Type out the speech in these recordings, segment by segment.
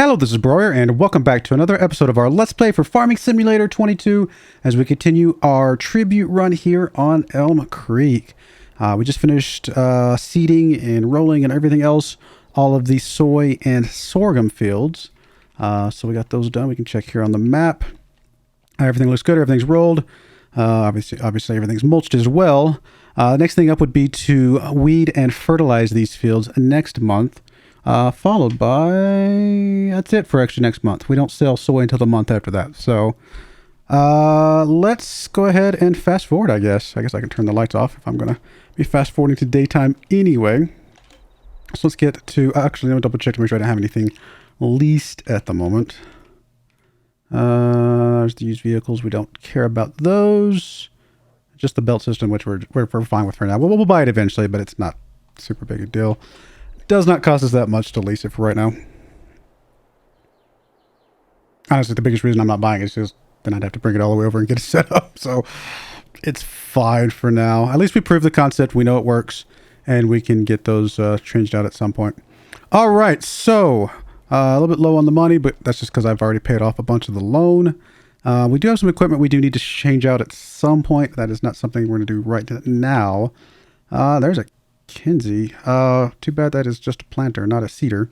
Hello, this is Broyar, and welcome back to another episode of our Let's Play for Farming Simulator 22 as we continue our tribute run here on Elmcreek. We just finished seeding and rolling and everything else, all of the soy and sorghum fields. So we got those done. We can check here on the map. Everything looks good. Everything's rolled. Obviously, everything's mulched as well. Next thing up would be to weed and fertilize these fields next month. Followed by, that's it for actually next month. We don't sell soy until the month after that. So, let's go ahead and fast forward, I guess. I can turn the lights off if I'm going to be fast forwarding to daytime anyway. So let's get to, actually, let me double check to make sure I don't have anything leased at the moment. There's the used vehicles. We don't care about those. Just the belt system, which we're fine with for now. We'll buy it eventually, but it's not super big a deal. Does not cost us that much to lease it for right now. Honestly, the biggest reason I'm not buying it is just then I'd have to bring it all the way over and get it set up. So it's fine for now. At least we proved the concept. We know it works, and we can get those changed out at some point. All right, so a little bit low on the money, but that's just because I've already paid off a bunch of the loan. We do have some equipment we do need to change out at some point. That is not something we're going to do right now. There's a Kinsey. Too bad that is just a planter, not a seeder.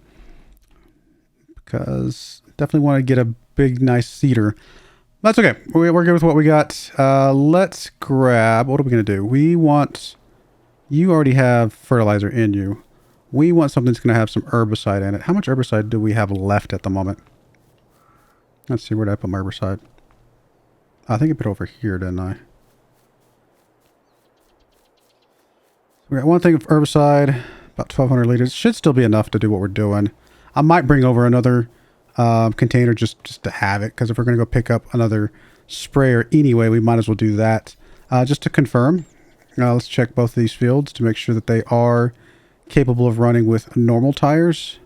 Because definitely want to get a big, nice seeder. That's okay. We're good with what we got. Let's grab, what are we going to do? You already have fertilizer in you. We want something that's going to have some herbicide in it. How much herbicide do we have left at the moment? Let's see, where did I put my herbicide? I think I put it over here, didn't I? We got one thing of herbicide, about 1,200 liters. Should still be enough to do what we're doing. I might bring over another container just to have it, because if we're going to go pick up another sprayer anyway, we might as well do that. Just to confirm, let's check both of these fields to make sure that they are capable of running with normal tires.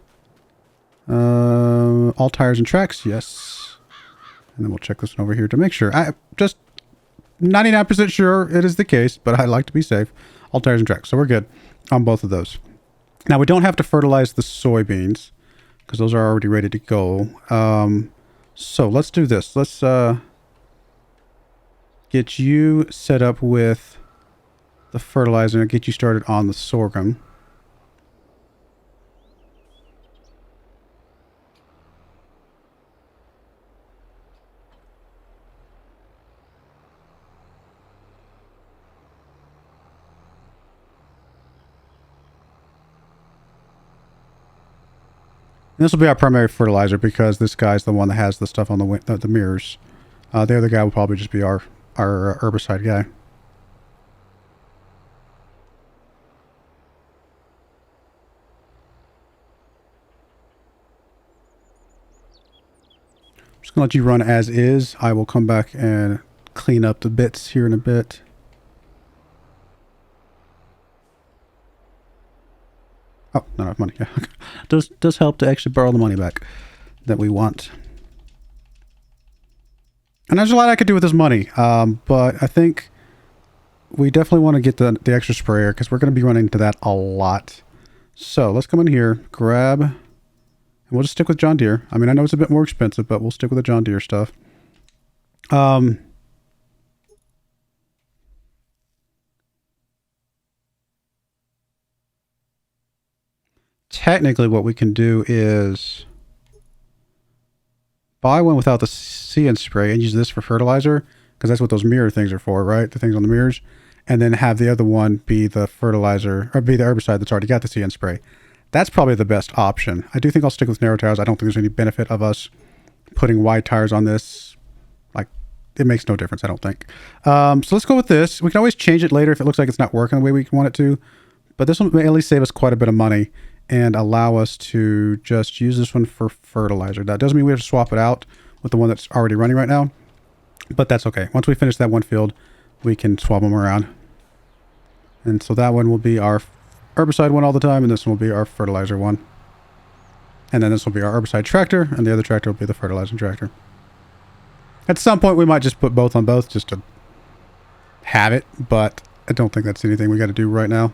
All tires and tracks, yes. And then we'll check this one over here to make sure. I just 99% sure it is the case, but I like to be safe. All tires and tracks. So we're good on both of those. Now we don't have to fertilize the soybeans because those are already ready to go. So let's do this. Let's get you set up with the fertilizer and get you started on the sorghum. And this will be our primary fertilizer because this guy's the one that has the stuff on the mirrors. The other guy will probably just be our herbicide guy. I'm just going to let you run as is. I will come back and clean up the bits here in a bit. Oh, not enough money. Yeah. does help to actually borrow the money back that we want. And there's a lot I could do with this money. But I think we definitely want to get the extra sprayer because we're going to be running into that a lot. So let's come in here, grab, and we'll just stick with John Deere. I mean, I know it's a bit more expensive, but we'll stick with the John Deere stuff. Technically what we can do is buy one without the See and Spray and use this for fertilizer, because that's what those mirror things are for, right? The things on the mirrors. And then have the other one be the fertilizer, or be the herbicide that's already got the See and Spray. That's probably the best option. I do think I'll stick with narrow tires. I don't think there's any benefit of us putting wide tires on this. Like, it makes no difference, I don't think. So let's go with this. We can always change it later if it looks like it's not working the way we want it to. But this one may at least save us quite a bit of money and allow us to just use this one for fertilizer. That doesn't mean we have to swap it out with the one that's already running right now, but that's okay. Once we finish that one field, we can swap them around. And so that one will be our herbicide one all the time, and this one will be our fertilizer one. And then this will be our herbicide tractor, and the other tractor will be the fertilizer tractor. At some point, we might just put both on both just to have it, but I don't think that's anything we got to do right now.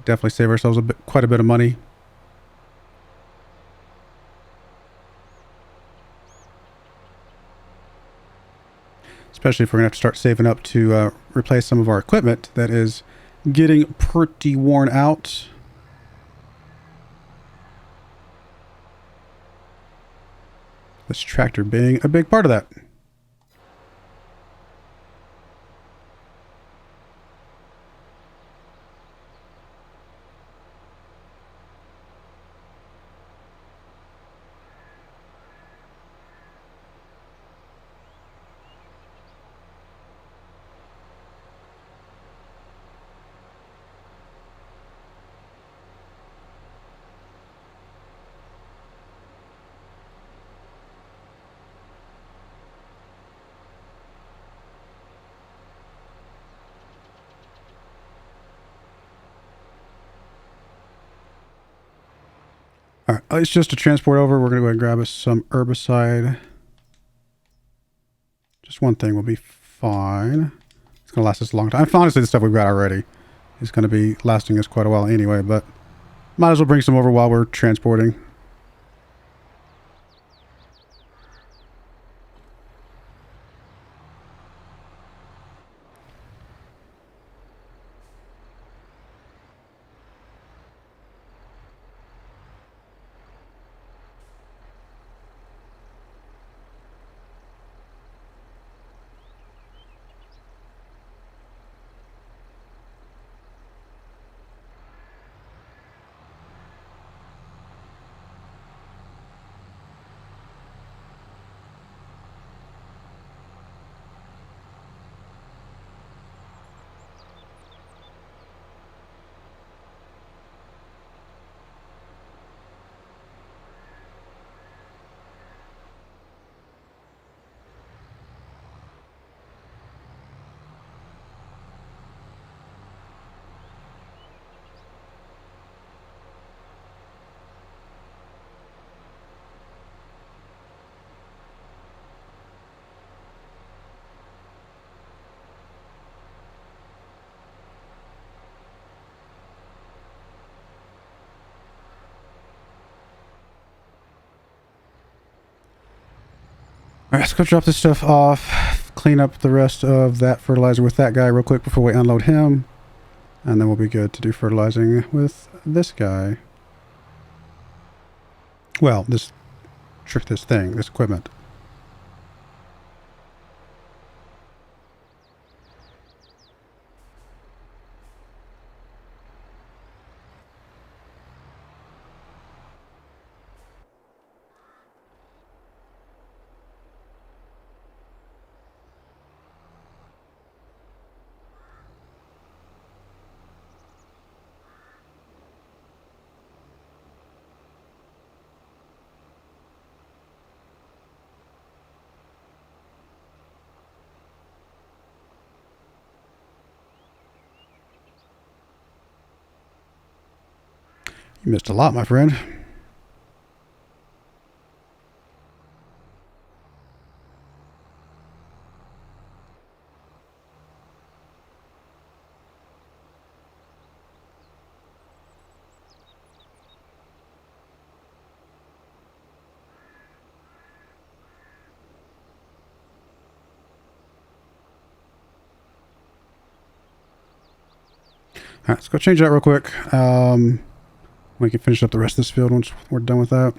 Definitely save ourselves quite a bit of money. especially if we're going to have to start saving up to replace some of our equipment that is getting pretty worn out. This tractor being a big part of that. All right, it's just to transport over. We're going to go ahead and grab us some herbicide. Just one thing will be fine. It's going to last us a long time. Honestly, the stuff we've got already is going to be lasting us quite a while anyway, but might as well bring some over while we're transporting. All right, let's go drop this stuff off, clean up the rest of that fertilizer with that guy real quick before we unload him, and then we'll be good to do fertilizing with this guy. Well, this equipment. You missed a lot, my friend. All right, let's go change that real quick. We can finish up the rest of this field once we're done with that.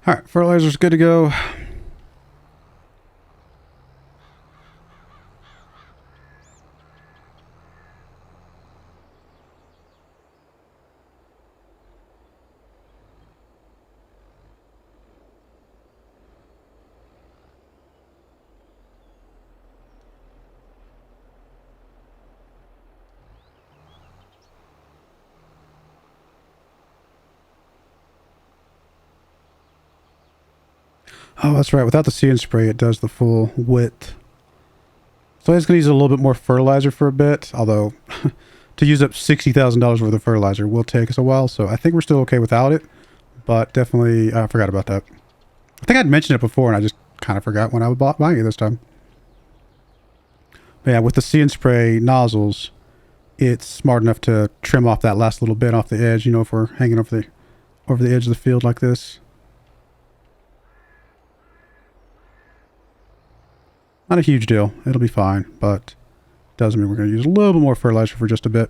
All right, fertilizer's good to go. Oh, that's right. Without the See and Spray, it does the full width. So I'm just going to use a little bit more fertilizer for a bit, although to use up $60,000 worth of fertilizer will take us a while, so I think we're still okay without it, but definitely, I forgot about that. I think I'd mentioned it before, and I just kind of forgot when I was buying it this time. But yeah, with the See and Spray nozzles, it's smart enough to trim off that last little bit off the edge, you know, if we're hanging over the edge of the field like this. Not a huge deal. It'll be fine, but doesn't mean we're going to use a little bit more fertilizer for just a bit.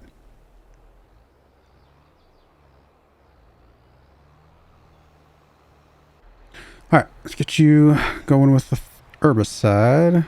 All right, let's get you going with the herbicide.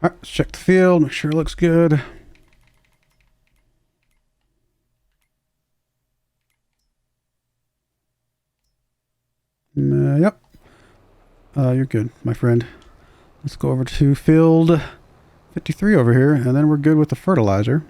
All right, let's check the field, make sure it looks good. Yep. You're good, my friend. Let's go over to field 53 over here, and then we're good with the fertilizer.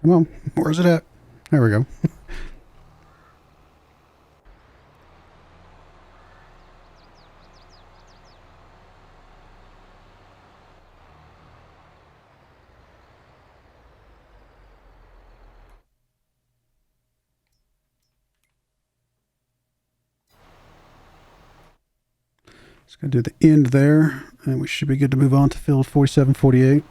Come on, where's it at? There we go. Just gonna do the end there, and we should be good to move on to field 47, 48.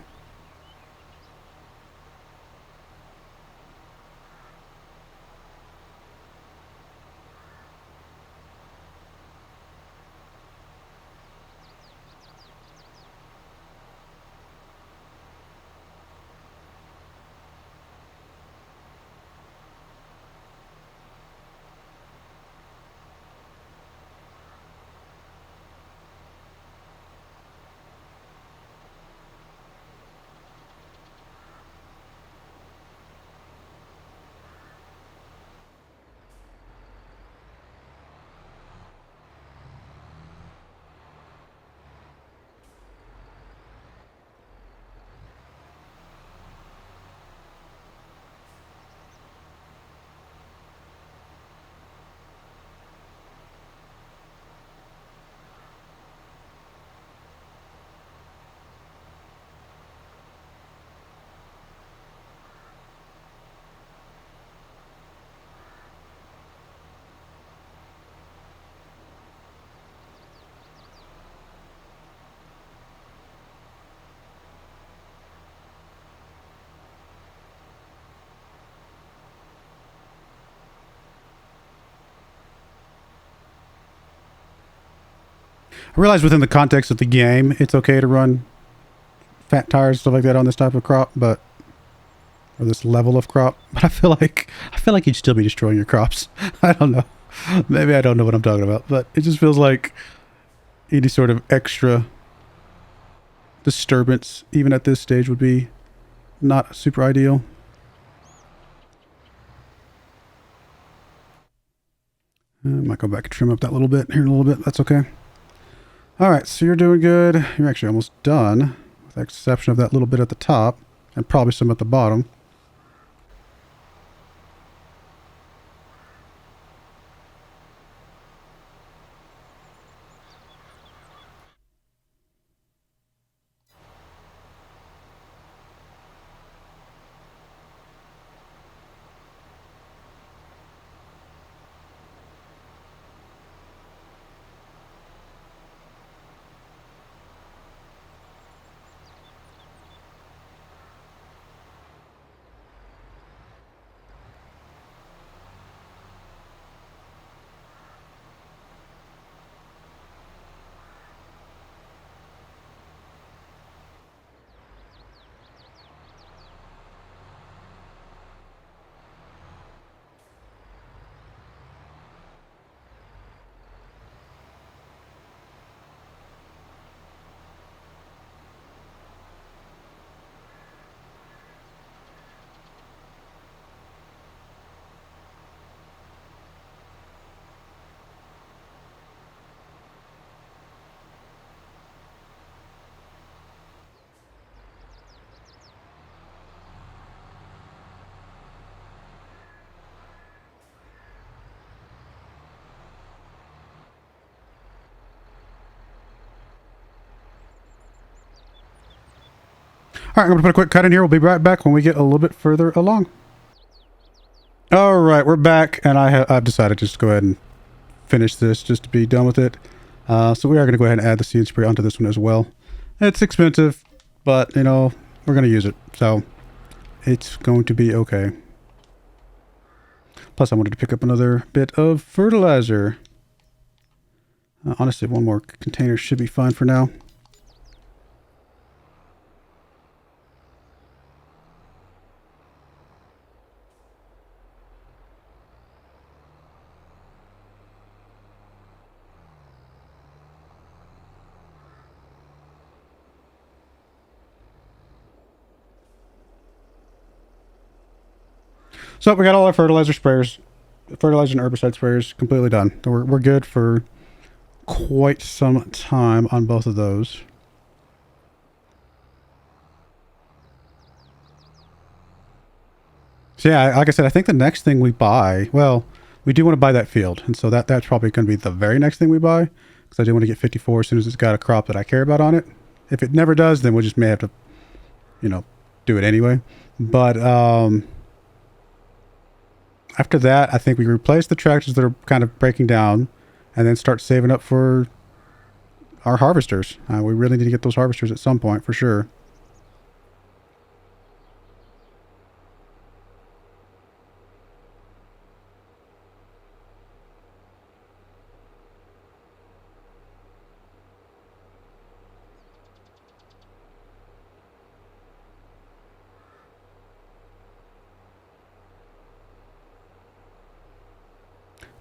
I realize within the context of the game, it's okay to run fat tires and stuff like that on this type of crop, but or this level of crop. But I feel like you'd still be destroying your crops. I don't know. Maybe I don't know what I'm talking about, but it just feels like any sort of extra disturbance, even at this stage, would be not super ideal. I might go back and trim up that little bit here in a little bit. That's okay. All right, so you're doing good. You're actually almost done, with the exception of that little bit at the top and probably some at the bottom. All right, I'm going to put a quick cut in here. We'll be right back when we get a little bit further along. All right, we're back, and I've decided just to go ahead and finish this just to be done with it. So we are going to go ahead and add the seed spray onto this one as well. It's expensive, but, you know, we're going to use it. So it's going to be okay. Plus, I wanted to pick up another bit of fertilizer. Honestly, one more container should be fine for now. So we got all our fertilizer and herbicide sprayers completely done. We're good for quite some time on both of those. So yeah, like I said, I think the next thing we buy, well, we do want to buy that field, and so that's probably going to be the very next thing we buy, because I do want to get 54 as soon as it's got a crop that I care about on it. If it never does, then we just may have to, you know, do it anyway. But after that, I think we replace the tractors that are kind of breaking down and then start saving up for our harvesters. We really need to get those harvesters at some point for sure.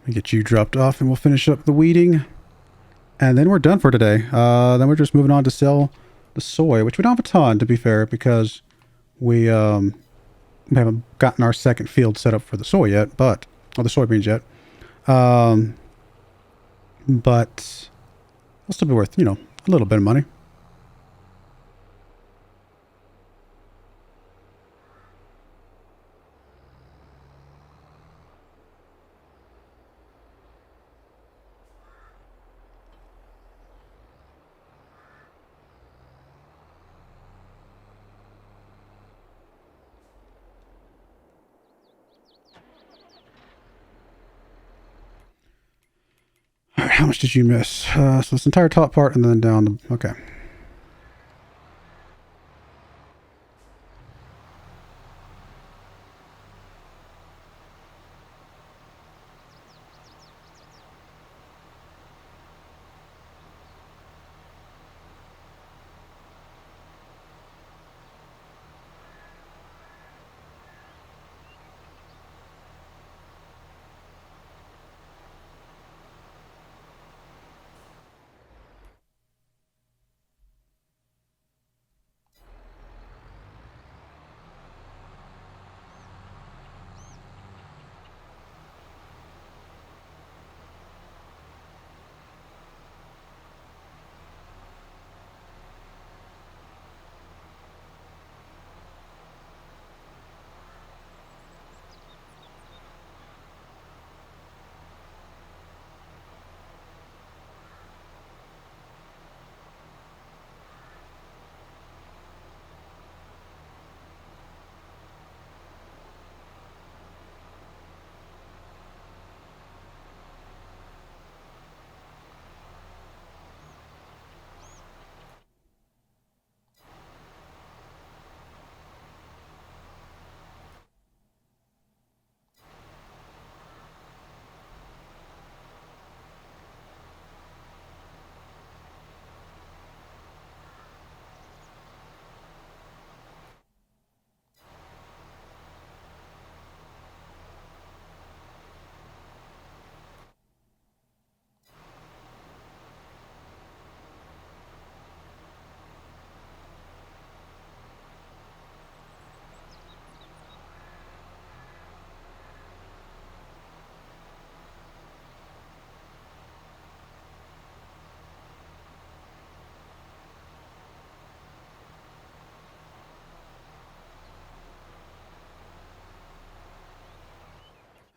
Let me get you dropped off and we'll finish up the weeding. And then we're done for today. Then we're just moving on to sell the soy, which we don't have a ton, to be fair, because we haven't gotten our second field set up for the soy yet, or the soybeans yet. But it'll still be worth, you know, a little bit of money. All right, how much did you miss? So this entire top part and then down the... Okay.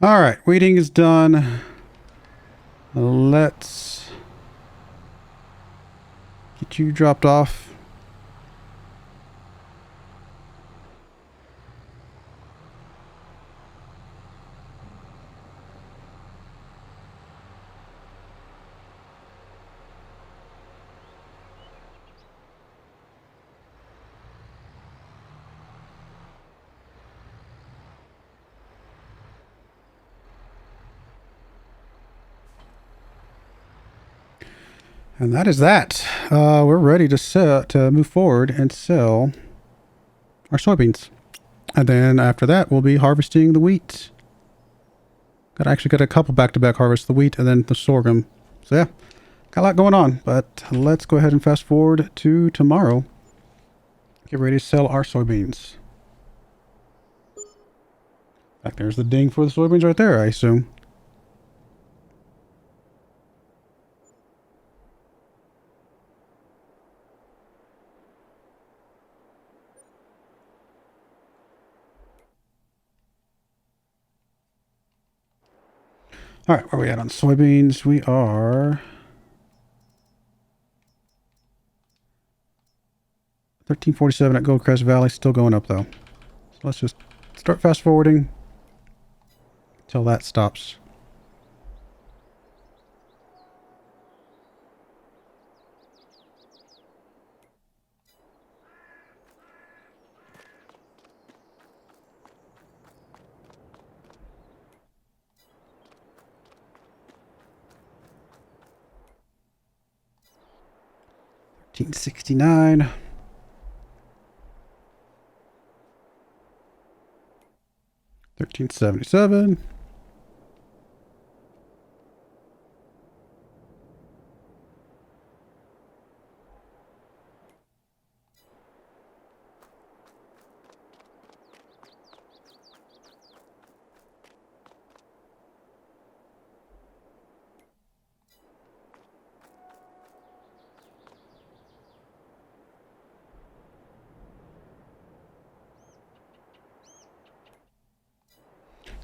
All right, weeding is done. Let's get you dropped off. And that is that. We're ready to move forward and sell our soybeans. And then after that, we'll be harvesting the wheat. Actually got a couple back-to-back harvests, the wheat and then the sorghum. So yeah, got a lot going on. But let's go ahead and fast forward to tomorrow. Get ready to sell our soybeans. Back there's the ding for the soybeans right there, I assume. All right, where are we at on soybeans? We are 1347 at Goldcrest Valley, still going up though. So let's just start fast forwarding until that stops. $13.69. $13.77.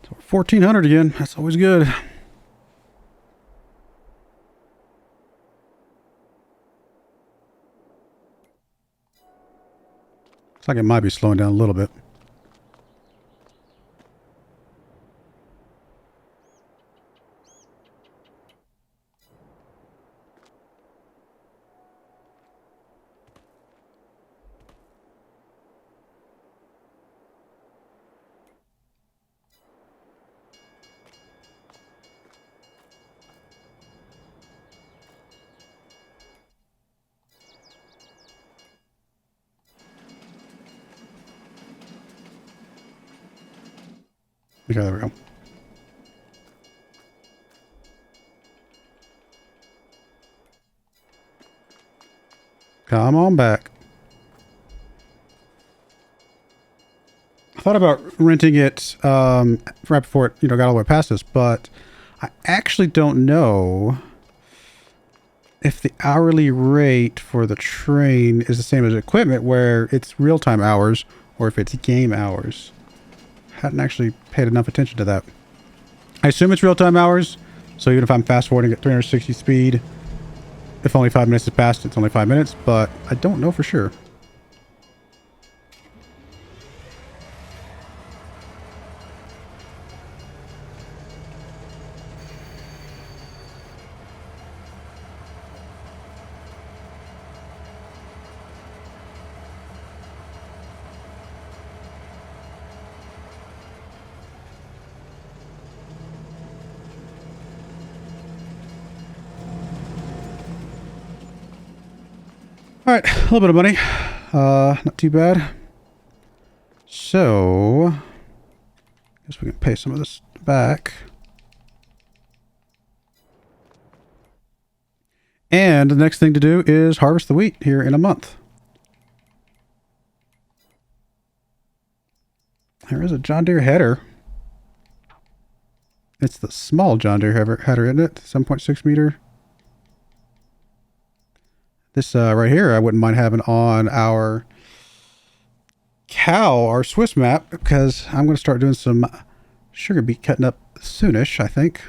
So 1400 again. That's always good. Looks like it might be slowing down a little bit. Okay, there we go. Come on back. I thought about renting it right before it, got all the way past us, but I actually don't know if the hourly rate for the train is the same as equipment, where it's real-time hours, or if it's game hours. Hadn't actually paid enough attention to that. I assume it's real-time hours, so even if I'm fast-forwarding at 360 speed, if only 5 minutes has passed, it's only 5 minutes, but I don't know for sure. All right, a little bit of money. Not too bad. So, I guess we can pay some of this back. And the next thing to do is harvest the wheat here in a month. There is a John Deere header. It's the small John Deere header, isn't it? 7.6 meter. This right here, I wouldn't mind having on our cow, our Swiss map, because I'm going to start doing some sugar beet cutting up soonish, I think.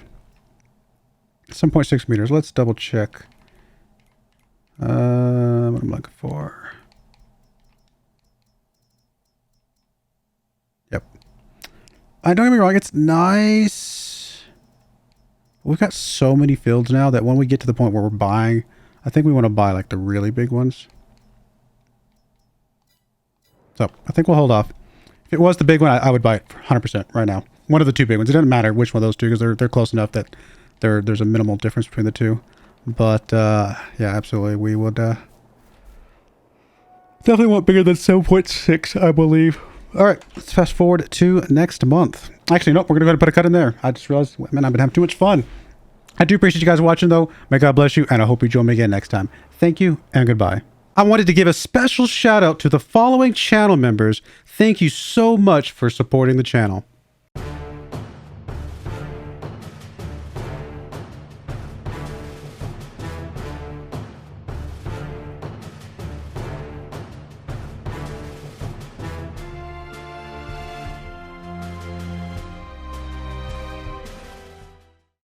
7.6 meters. Let's double check. What am I looking for? Yep. Don't get me wrong, it's nice. We've got so many fields now that when we get to the point where we're buying, I think we want to buy like the really big ones. So I think we'll hold off. If it was the big one, I would buy it for 100% right now. One of the two big ones. It doesn't matter which one of those two because they're close enough that there's a minimal difference between the two. But yeah, absolutely, we would definitely want bigger than 7.6, I believe. All right, let's fast forward to next month. Actually, nope, we're gonna go ahead and put a cut in there. I just realized, man, I've been having too much fun. I do appreciate you guys watching, though. May God bless you, and I hope you join me again next time. Thank you, and goodbye. I wanted to give a special shout out to the following channel members. Thank you so much for supporting the channel.